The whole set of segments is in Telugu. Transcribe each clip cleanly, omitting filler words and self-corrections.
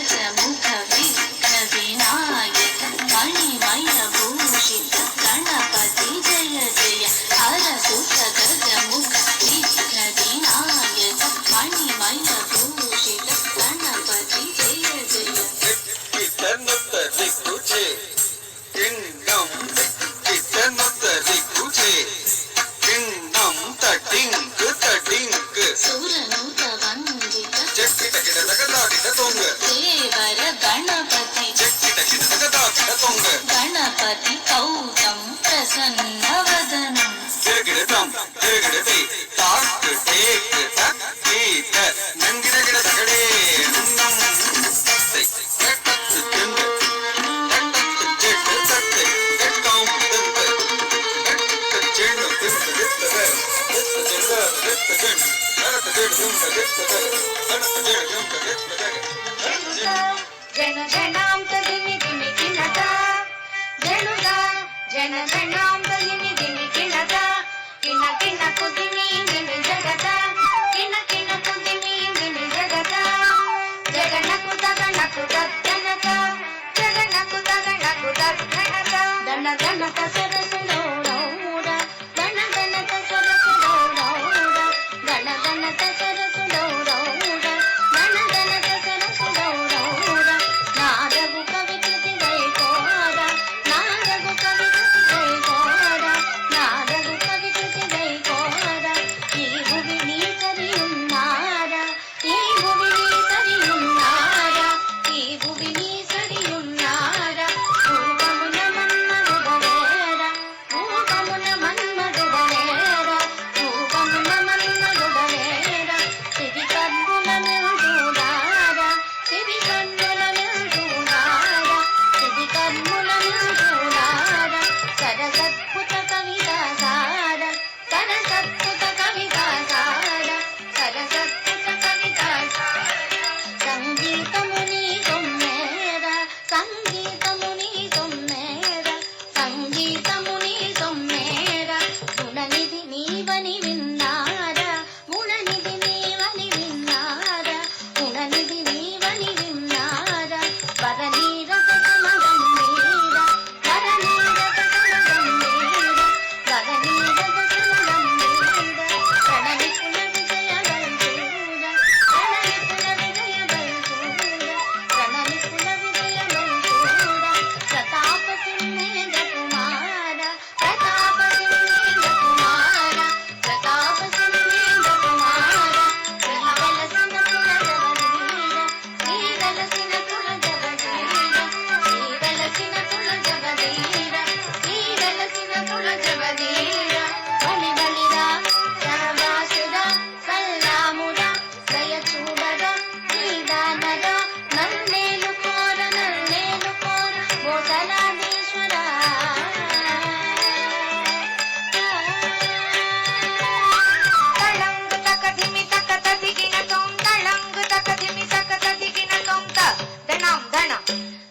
ಗಜಮುಖ ವಿಘ್ನ ವಿನಾಯಕ ಮಣಿಮಯ ಭೂಷಿತ ಗಣಪತಿ ಜಯ ಜಯ ಹರಸುತ ಗಜಮುಖ ವಿಘ್ನ ವಿನಾಯಕ ಮಣಿಮಯ ಭೂಷಿತ ಗಣಪತಿ ಜಯ ಜಯ ಸುರನುತ ವಂದಿತ ದೇವರ ಗಣಪತಿ ಗಣಪತಿ ಕೌತಂ ಪ್ರಸನ್ನವದನಂ ಜನ ಜನಾಂ ತದಿಮಿ ದಿಮಿ ಕಿಣತ ಜನುದ ಜನ ಜನಾಂ ತದಿಮಿ ದಿಮಿ ಕಿಣತ ಕಿಣ ಕಿಣ ಕುದಿಮಿ ದಿಮಿ ಜಗತ ಕಿಣ ಕಿಣ ಕುದಿಮಿ ದಿಮಿ ಜಗತ ಜಗನಕು ತಗಣಕು ತಜ್ಜನಕ ಜಗನಕು ತಗಣಕು ತಜ್ಜನಕ ದಣ ದಣಕ ಸರಸುಡೌಡೌಡ ದಣ ದಣಕ ಸರಸುಡೌಡೌಡ ದಣ ದಣಕ ಸರಸುಡೌಡೌಡ ದಣ ದಣಕ ಸರಸುಡೌಡೌಡ ನಾದಗು ಕವಿಕೃತಿ ದೈಕೋರ ನಾದಗು ಕವಿಕೃತಿ ದೈಕೋರ ನಾದಗು ಕವಿಕೃತಿ ದೈಕೋರ ಈ ಭುವಿ ನೀ ಸರಿಯುನ್ನಾರ ಈ ಭುವಿ ನೀ ಸರಿಯುನ್ನಾರ ಈ ಭುವಿ ನೀ ಸರಿಯುನ್ನಾರ ರೂಪమున మన్మధుడవేర రూపమున మన్మధుడవేర రూపమున మన్మధుడవేర సిరి కన్నుల నిల్చుడార సిరి కన్నుల నిల్చుడార సిరి కన్నుల నిల్చుడార సరసద్భుత కవితాసార సరసద్భుత కవితాసార సరసద్భుత కవితాసార సంగీతముని సొమ్మేర సంగీతముని సొమ్మేర సంగీతముని సొమ్మేర గుణనిధి నీవని విన్నార గుణనిధి నీవని విన్నార గుణనిధి నీవని విన్నార వరనీరత సమగంభీర వరనీరత సమగంభీర వరనీరత సమగంభీర ప్రణనిపుణ విజయ బల్చూర ప్రణనిపుణ విజయ బల్చూర ప్రణనిపుణ విజయ బల్చూర ప్రతాప సింహేంద్ర కుమార ప్రతాప సింహేంద్ర కుమార ప్రతాప సింహేంద్ర కుమార శ్రీవలసిన కుల జగదీర శ్రీవలసిన కుల జగదీర శ్రీవలసిన కుల జగదీర శ్రీవలసిన కుల జగదీర బలి బలిరా శరవాసురా సల్లామురా దయచూడరా శ్రీదానరా నన్నేలు కోర భూతలాడీశ్వరా తళంగు తక ధిమి తక తదిగిన తోం తళంగు తక ధిమి తక తదిగిన తోం త దణం దణం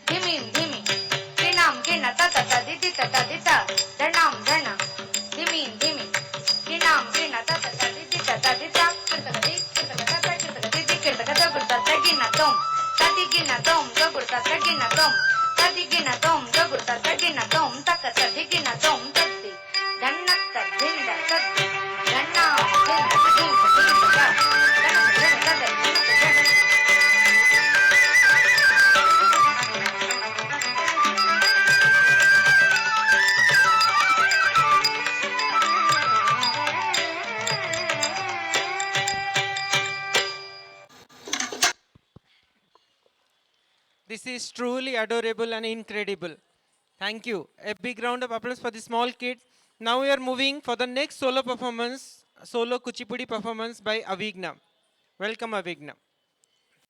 ధిమిం ధిమి కిణం కిణ తత తదితి తదిత దణం దణం ధిమిం ధిమి కిణం కిణ తత తదితి తదిత కిర్తగది కిర్తగద కిర్తగది కిర్తగద గుర్త తగిన తోం తదిగిన తోం గుర్త తగిన తోం తదిగిన తోం గుర్త తగిన తోం తక తదిగిన తోం తద్ది దన్నక్క దింద తద్ది దన్నా దింద తదిం తదిం తద This is truly adorable and incredible. Thank you. A big round of applause for the small kids. Now we are moving for the next solo performance, solo Kuchipudi performance by Avigna. Welcome Avigna.